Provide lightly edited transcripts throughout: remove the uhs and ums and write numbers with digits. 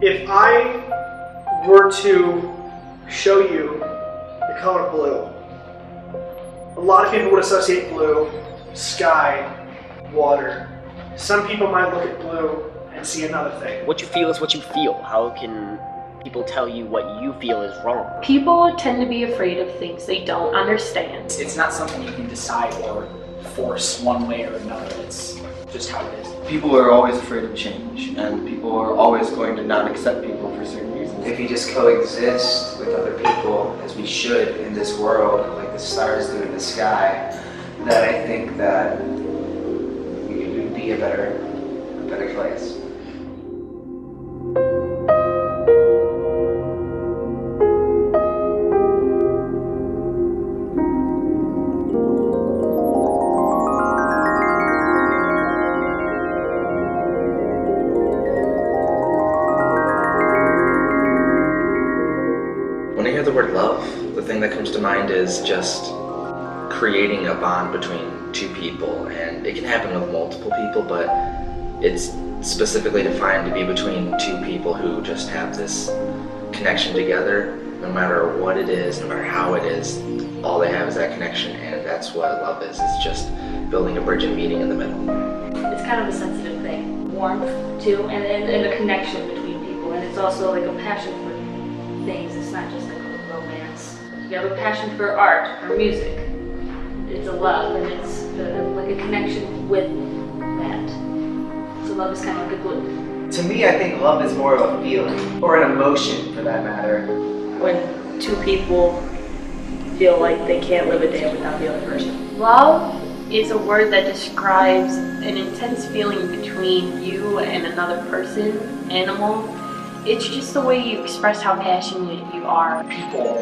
If I were to show you the color blue, a lot of people would associate blue, sky, water. Some people might look at blue and see another thing. What you feel is what you feel. How can people tell you what you feel is wrong? People tend to be afraid of things they don't understand. It's not something you can decide or force one way or another. It's just how it is. People are always afraid of change, and people are always going to not accept people for certain reasons. If you just coexist with other people, as we should in this world, like the stars do in the sky, then I think that we would be a better place. When I hear the word love, the thing that comes to mind is just creating a bond between two people, and it can happen with multiple people, but it's specifically defined to be between two people who just have this connection together. No matter what it is, no matter how it is, all they have is that connection, and that's what love is. It's just building a bridge and meeting in the middle. It's kind of a sensitive thing. Warmth, too, and a connection between people. And it's also like a passion for things. It's not just like a romance. You have a passion for art or music. It's a love, and it's like a connection with that. So love is kind of like a glue. To me, I think love is more of a feeling, or an emotion for that matter. When two people feel like they can't live a day without the other person. Love is a word that describes an intense feeling between you and another person, animal. It's just the way you express how passionate you are. People,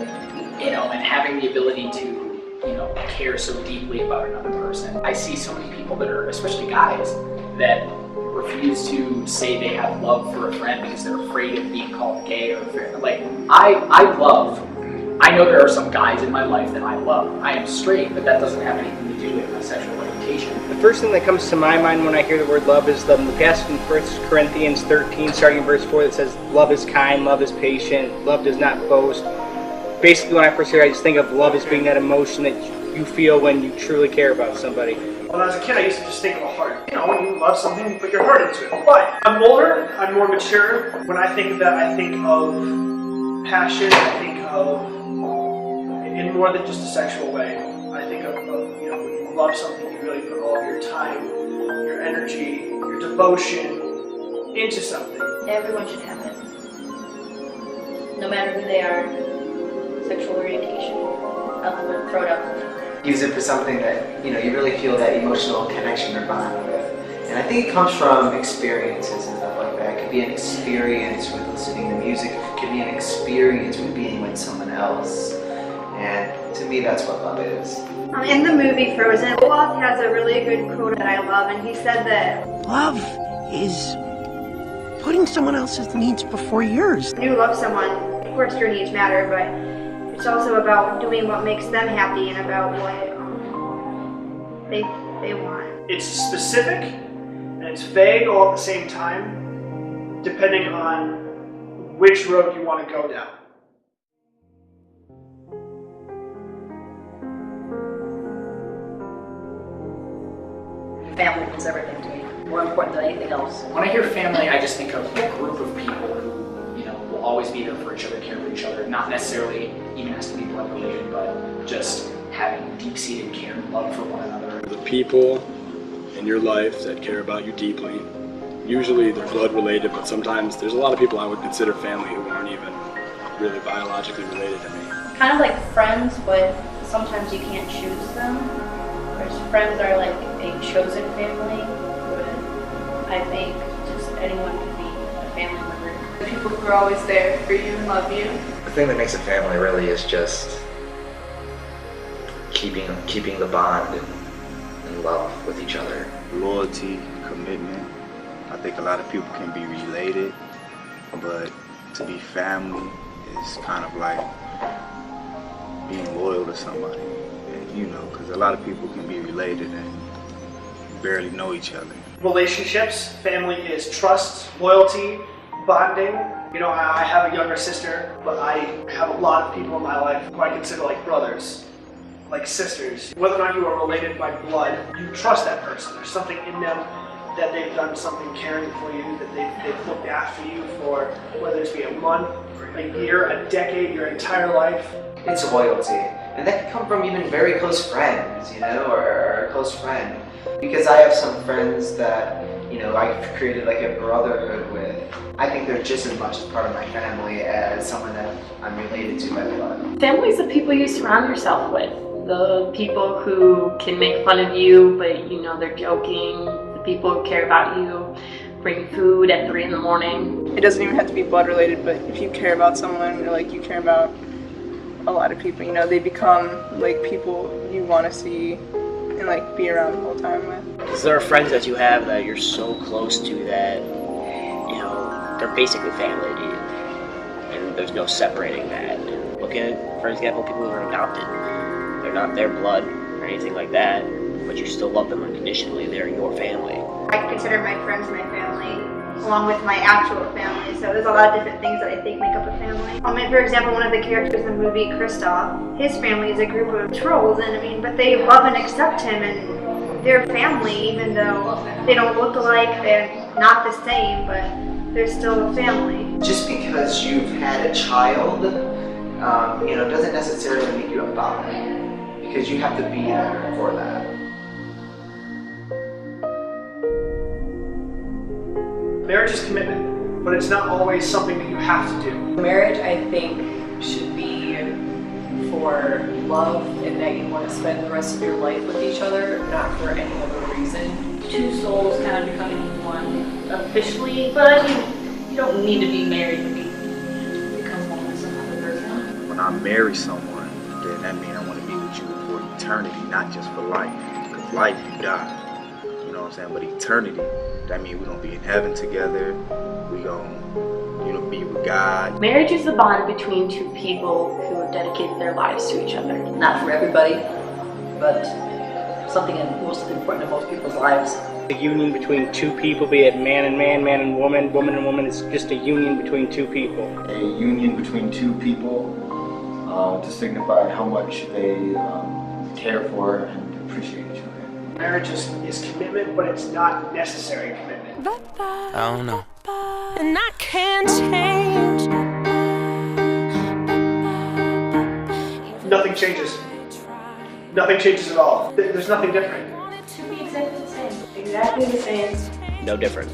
and having the ability to, care so deeply about another person. I see so many people that are, especially guys, that refuse to say they have love for a friend because they're afraid of being called gay or like. I know there are some guys in my life that I love. I am straight, but that doesn't have anything to do with my sexual orientation. The first thing that comes to my mind when I hear the word love is the passage in 1 Corinthians 13, starting in verse 4, that says, love is kind, love is patient, love does not boast. Basically, when I first hear it, I just think of love as being that emotion that you feel when you truly care about somebody. When I was a kid, I used to just think of a heart. When you love something, you put your heart into it. But I'm older, I'm more mature. When I think of that, I think of passion, I think of, in more than just a sexual way, I think of when you love something, you really put all of your time, your energy, your devotion into something. Everyone should have it. No matter who they are, sexual orientation, throw it out the window. Use it for something that, you really feel that emotional connection or bond with. And I think it comes from experiences and stuff like that. It could be an experience with listening to music. It could be an experience with being with someone else. And to me, that's what love is. In the movie Frozen, Olaf has a really good quote that I love, and he said that love is putting someone else's needs before yours. When you love someone, of course your needs matter, but it's also about doing what makes them happy and about what they want. It's specific and it's vague all at the same time, depending on which road you want to go down. Family means everything to me, more important than anything else. When I hear family, I just think of a group of people who, will always be there for each other, care for each other. Not necessarily even has to be blood related, but just having deep-seated care and love for one another. The people in your life that care about you deeply, usually they're blood related, but sometimes there's a lot of people I would consider family who aren't even really biologically related to me. Kind of like friends, but sometimes you can't choose them. Whereas friends are like a chosen family, but I think just anyone can be a family member. The people who are always there for you and love you. The thing that makes a family really is just keeping the bond and love with each other. Loyalty, commitment. I think a lot of people can be related, but to be family is kind of like being loyal to somebody. And, because a lot of people can be related and barely know each other. Relationships, family is trust, loyalty, bonding, You know, I have a younger sister, but I have a lot of people in my life who I consider like brothers, like sisters. Whether or not you are related by blood, you trust that person. There's something in them that they've done something caring for you, that they've looked after you for, whether it's be a month, a year, a decade, your entire life. It's loyalty. And that can come from even very close friends, you know, or a close friend. Because I have some friends that, you know, I've created like a brotherhood with. I think they're just as much as part of my family as someone that I'm related to by blood. Family's the people you surround yourself with. The people who can make fun of you, but you know they're joking. The people who care about you, bring food at 3 in the morning. It doesn't even have to be blood related, but if you care about someone or like you care about a lot of people, you know, they become like people you want to see and like be around the whole time with. Is there friends that you have that you're so close to that, you know, they're basically family to you, and there's no separating that? Look at, for example, people who are adopted. They're not their blood or anything like that, but you still love them unconditionally. They're your family. I consider my friends my family, along with my actual family. So there's a lot of different things that I think make up a family. I mean, for example, one of the characters in the movie, Kristoff, his family is a group of trolls, and I mean, but they love and accept him, and they're family, even though they don't look alike, they're not the same, but they're still a family. Just because you've had a child, you know, doesn't necessarily make you a father. Because you have to be there for that. Marriage is commitment, but it's not always something that you have to do. Marriage, I think, should be for love and that you want to spend the rest of your life with each other, not for any other reason. Two souls kind of becoming one officially, but I mean, you don't need to be married to become one with some other person. When I marry someone, then that means I want to be with you for eternity, not just for life. Because life, you die. You know what I'm saying? But eternity, that means we're going to be in heaven together. We're going to, you know, be with God. Marriage is the bond between two people who have dedicated their lives to each other. Not for everybody, but something most important in most people's lives. A union between two people, be it man and man, man and woman, woman and woman, it's just a union between two people. A union between two people to signify how much they care for and appreciate each other. Marriage is commitment, but it's not necessary commitment. I don't know. And I can't change. Nothing changes. Nothing changes at all. There's nothing different. To be exactly the same. Exactly the same. No different.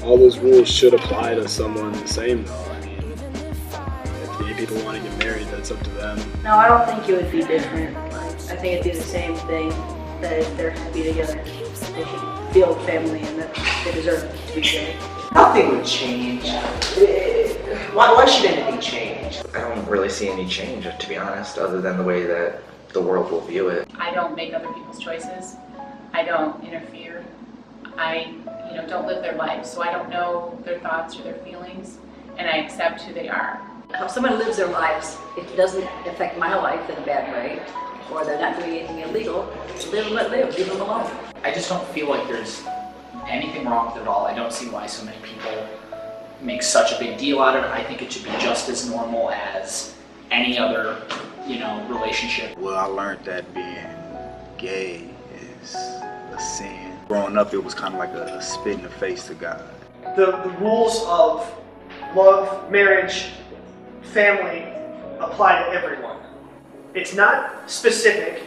All those rules should apply to someone the same though. I mean, if the people want to get married, that's up to them. No, I don't think it would be different. I think it'd be the same thing, that if they're happy together, they should feel family and that they deserve to be together. Nothing would change. Why should anything change? I don't really see any change, to be honest, other than the way that the world will view it. I don't make other people's choices. I don't interfere. I, don't live their lives, so I don't know their thoughts or their feelings, and I accept who they are. If someone lives their lives, it doesn't affect my life in a bad way, or they're not doing anything illegal, live and let live, leave them alone. I just don't feel like there's anything wrong with it at all. I don't see why so many people make such a big deal out of it. I think it should be just as normal as any other, relationship. Well, I learned that being gay is a sin. Growing up, it was kind of like a spit in the face to God. The rules of love, marriage, family apply to everyone. It's not specific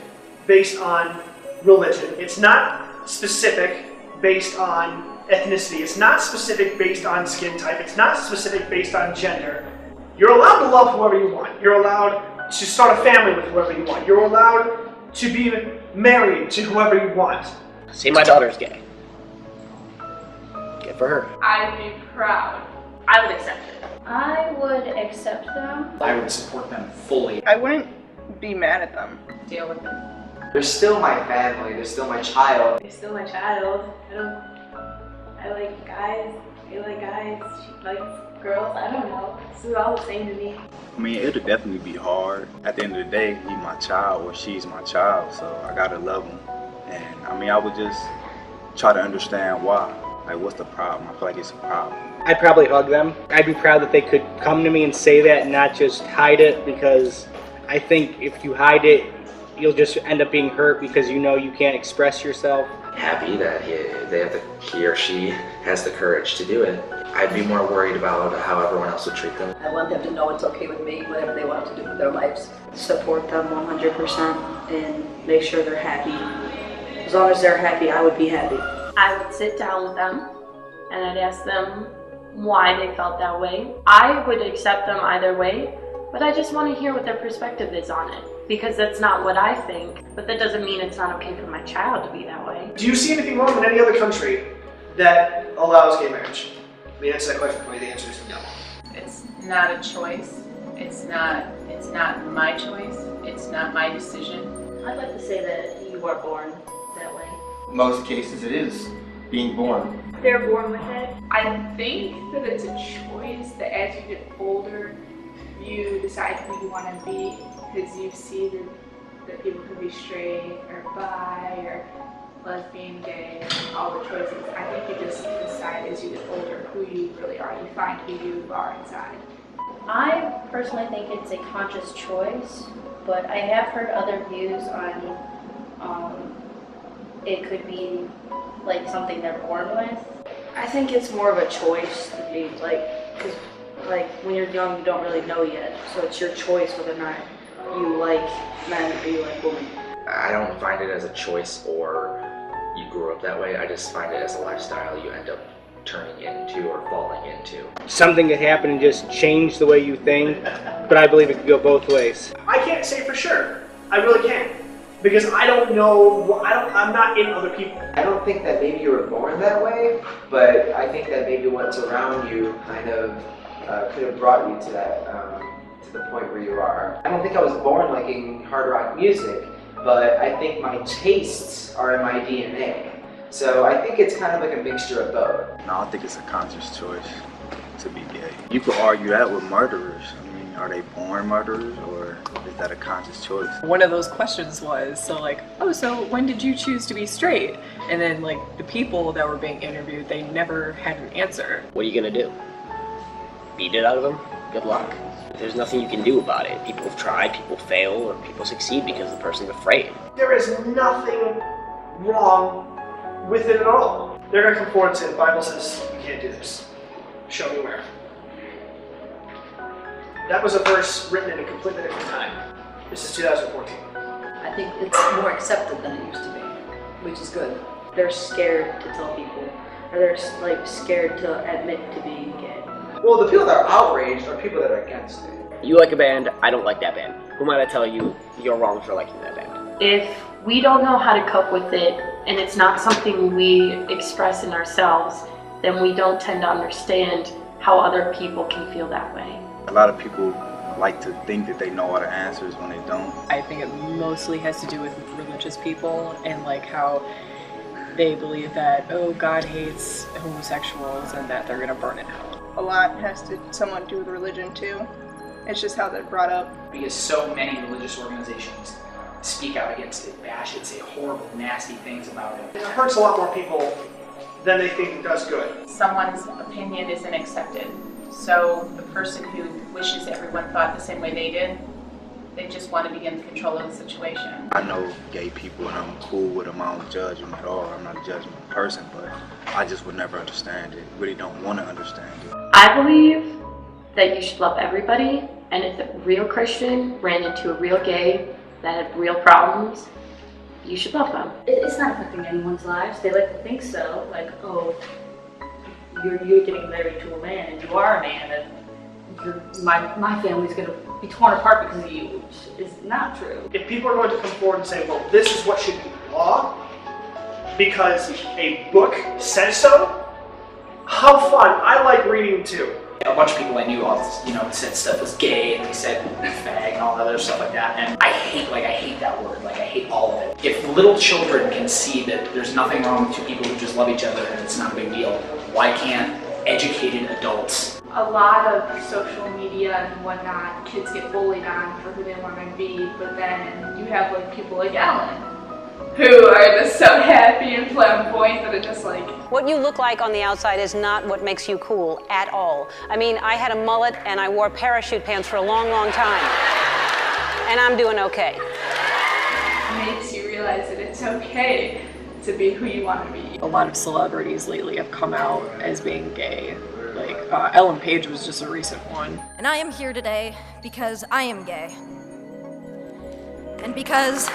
based on religion. It's not specific based on ethnicity. It's not specific based on skin type. It's not specific based on gender. You're allowed to love whoever you want. You're allowed to start a family with whoever you want. You're allowed to be married to whoever you want. See, my daughter's gay. Good for her. I'd be proud. I would accept it. I would accept them. I would support them fully. I wouldn't be mad at them. Deal with it. They're still my family. They're still my child. They're still my child. I like guys. They like guys. She likes girls. I don't know. This is all the same to me. I mean, it'll definitely be hard. At the end of the day, he's my child or she's my child, so I gotta love him. And I mean, I would just try to understand why. Like, what's the problem? I feel like it's a problem. I'd probably hug them. I'd be proud that they could come to me and say that and not just hide it, because I think if you hide it, you'll just end up being hurt because you know you can't express yourself. Happy that he or she has the courage to do it. I'd be more worried about how everyone else would treat them. I want them to know it's okay with me, whatever they want to do with their lives. Support them 100% and make sure they're happy. As long as they're happy, I would be happy. I would sit down with them and I'd ask them why they felt that way. I would accept them either way, but I just want to hear what their perspective is on it, because that's not what I think, but that doesn't mean it's not okay for my child to be that way. Do you see anything wrong in any other country that allows gay marriage? Let me answer that question for you. The answer is no. It's not a choice. It's not my choice. It's not my decision. I'd like to say that you are born that way. Most cases it is being born. They're born with it. I think that it's a choice that as you get older, you decide who you want to be, because you see that people can be straight or bi or lesbian, gay, all the choices. I think you just decide as you get older who you really are. You find who you are inside. I personally think it's a conscious choice, but I have heard other views on it could be like something they're born with. I think it's more of a choice to be like, because like when you're young you don't really know yet, so it's your choice whether or not you like men or you like women. I don't find it as a choice or you grew up that way. I just find it as a lifestyle you end up turning into or falling into. Something could happen and just change the way you think, but I believe it could go both ways. I can't say for sure. I really can't. Because I don't know, I'm not in other people. I don't think that maybe you were born that way, but I think that maybe what's around you kind of could have brought you to that, to the point where you are. I don't think I was born liking hard rock music, but I think my tastes are in my DNA. So I think it's kind of like a mixture of both. No, I think it's a conscious choice to be gay. You could argue that with murderers. I mean, are they born murderers or is that a conscious choice? One of those questions was, so when did you choose to be straight? And then like the people that were being interviewed, they never had an answer. What are you gonna do? Beat it out of them? Good luck. There's nothing you can do about it. People have tried, people fail, or people succeed because the person's afraid. There is nothing wrong with it at all. They're gonna come forward and say the Bible says you can't do this. Show me where. That was a verse written in a completely different time. This is 2014. I think it's more accepted than it used to be, which is good. They're scared to tell people, or they're like scared to admit to being gay. Well, the people that are outraged are people that are against it. You like a band, I don't like that band. Who am I to tell you you're wrong for liking that band? If we don't know how to cope with it, and it's not something we express in ourselves, then we don't tend to understand how other people can feel that way. A lot of people like to think that they know all the answers when they don't. I think it mostly has to do with religious people and like how they believe that, oh, God hates homosexuals and that they're gonna burn in hell. A lot has to somewhat do with religion too. It's just how they're brought up. Because so many religious organizations speak out against it, bash it, say horrible, nasty things about it. It hurts a lot more people than they think it does good. Someone's opinion isn't accepted. So the person who wishes everyone thought the same way they did, they just want to be in control of the situation. I know gay people and I'm cool with them. I don't judge them at all. I'm not a judgmental person, but I just would never understand it. Really don't want to understand it. I believe that you should love everybody, and if a real Christian ran into a real gay that had real problems, you should love them. It's not affecting anyone's lives. They like to think so. Like, oh, you're getting married to a man and you are a man, and my family's gonna be torn apart because of you, which is not true. If people are going to come forward and say, well, this is what should be law because a book says so, how fun. I like reading too. A bunch of people I knew all said stuff was gay and they said fag and all that other stuff like that, and I hate that word. Like, I hate all of it. If little children can see that there's nothing wrong with two people who just love each other and it's not a big deal, why can't educated adults? A lot of social media and whatnot, kids get bullied on for who they want to be, but then you have like people like Ellen who are just so happy and flamboyant that it just like... What you look like on the outside is not what makes you cool at all. I mean, I had a mullet and I wore parachute pants for a long, long time. And I'm doing okay. It makes you realize that it's okay to be who you want to be. A lot of celebrities lately have come out as being gay. Like Ellen Page was just a recent one. And I am here today because I am gay. And because...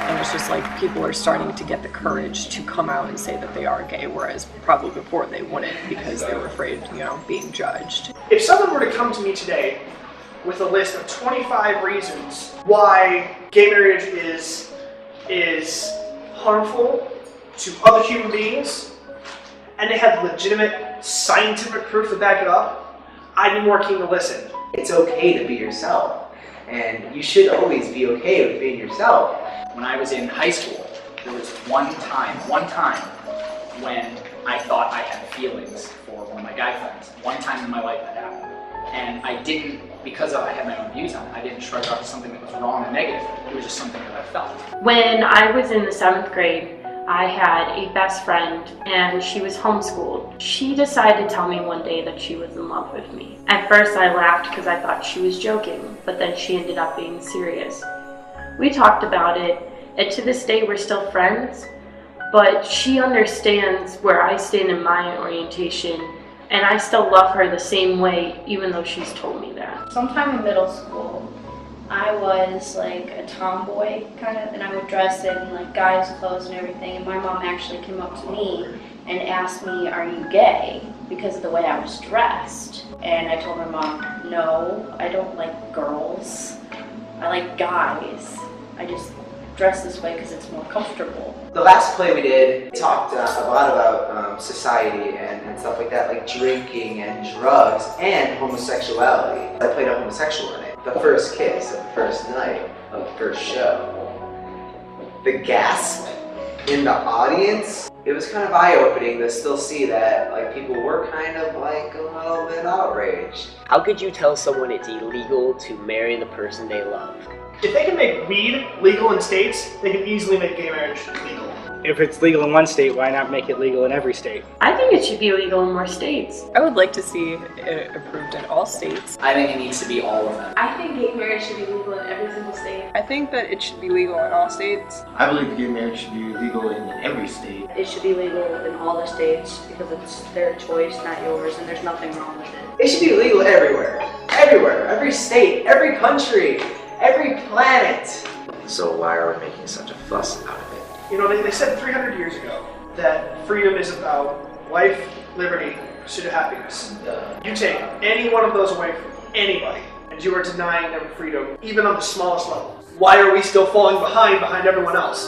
And it's just like people are starting to get the courage to come out and say that they are gay, whereas probably before they wouldn't because they were afraid, you know, being judged. If someone were to come to me today with a list of 25 reasons why gay marriage is harmful to other human beings, and they had legitimate scientific proof to back it up, I'd be more keen to listen. It's okay to be yourself, and you should always be okay with being yourself. When I was in high school, there was one time when I thought I had feelings for one of my guy friends. One time in my life that happened. And I didn't, because I had my own views on it, I didn't shrug off something that was wrong or negative. It was just something that I felt. When I was in the 7th grade, I had a best friend and she was homeschooled. She decided to tell me one day that she was in love with me. At first I laughed because I thought she was joking, but then she ended up being serious. We talked about it, and to this day we're still friends, but she understands where I stand in my orientation, and I still love her the same way, even though she's told me that. Sometime in middle school, I was like a tomboy kind of, and I would dress in like guys' clothes and everything, and my mom actually came up to me and asked me, "Are you gay?" because of the way I was dressed. And I told my mom, "No, I don't like girls. I like guys. I just dress this way because it's more comfortable." The last play we did talked a lot about society and stuff like that, like drinking and drugs and homosexuality. I played a homosexual in it. The first kiss of the first night of the first show. The gasp in the audience, it was kind of eye-opening to still see that like people were kind of like a little bit outraged. How could you tell someone it's illegal to marry the person they love? If they can make weed legal in states, they can easily make gay marriage legal. If it's legal in one state, why not make it legal in every state? I think it should be legal in more states. I would like to see it approved in all states. I think it needs to be all of them. I think gay marriage should be legal in every single state. I think that it should be legal in all states. I believe gay marriage should be legal in every state. It should be legal in all the states because it's their choice, not yours, and there's nothing wrong with it. It should be legal everywhere. Everywhere. Every state, every country, every planet. So why are we making such a fuss out of it? You know, they said 300 years ago that freedom is about life, liberty, pursuit of happiness. You take any one of those away from anybody, and you are denying them freedom, even on the smallest level. Why are we still falling behind everyone else?